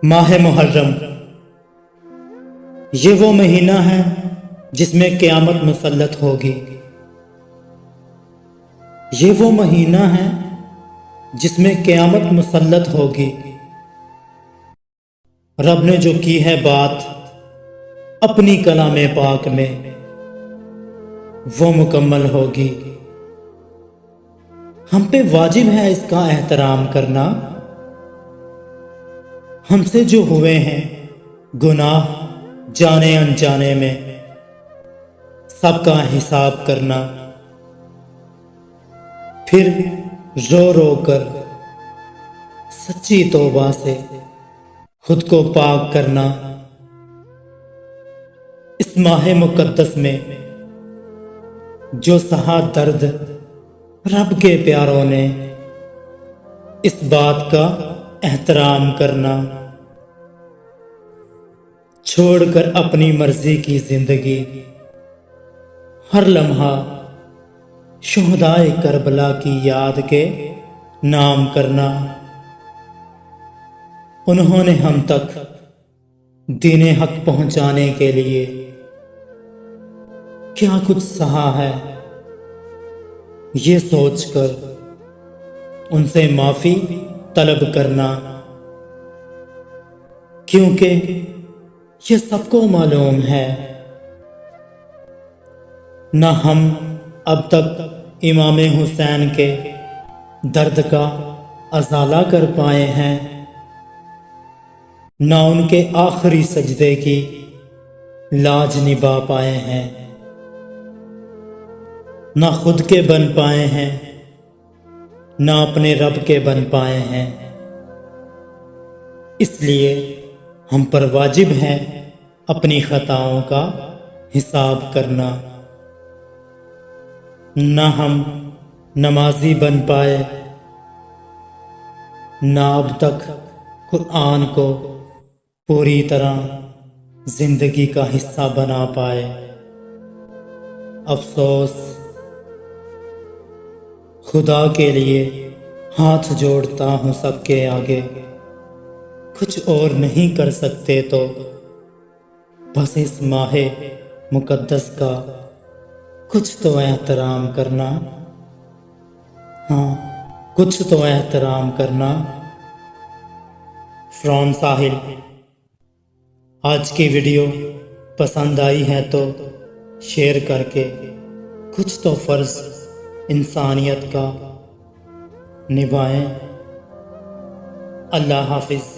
माह मुहर्रम ये वो महीना है जिसमें क़यामत मुसल्लत होगी। ये वो महीना है जिसमें क़यामत मुसल्लत होगी। रब ने जो की है बात अपनी कलाम पाक में, वो मुकम्मल होगी। हम पे वाजिब है इसका एहतराम करना। हमसे जो हुए हैं गुनाह जाने अनजाने में, सबका हिसाब करना। फिर रो रो कर सच्ची तौबा से खुद को पाक करना। इस माह मुकद्दस में जो सहा दर्द रब के प्यारों ने, इस बात का एहतराम करना। छोड़कर अपनी मर्जी की जिंदगी हर लम्हा शुहदाए करबला की याद के नाम करना। उन्होंने हम तक दीने हक पहुंचाने के लिए क्या कुछ सहा है, ये सोचकर उनसे माफी तलब करना। क्योंकि ये सबको मालूम है, न हम अब तक इमाम हुसैन के दर्द का अजाला कर पाए हैं, न उनके आखिरी सजदे की लाज निभा पाए हैं, न खुद के बन पाए हैं, न अपने रब के बन पाए हैं। इसलिए हम पर वाजिब है अपनी खताओं का हिसाब करना। न हम नमाजी बन पाए, न अब तक कुरान को पूरी तरह जिंदगी का हिस्सा बना पाए। अफसोस, खुदा के लिए हाथ जोड़ता हूँ सबके आगे। कुछ और नहीं कर सकते तो बस इस माहे मुकद्दस का कुछ तो एहतराम करना। हाँ, कुछ तो एहतराम करना। फ्रॉम साहिल। आज की वीडियो पसंद आई है तो शेयर करके कुछ तो फर्ज इंसानियत का निभाएं। अल्लाह हाफिज़।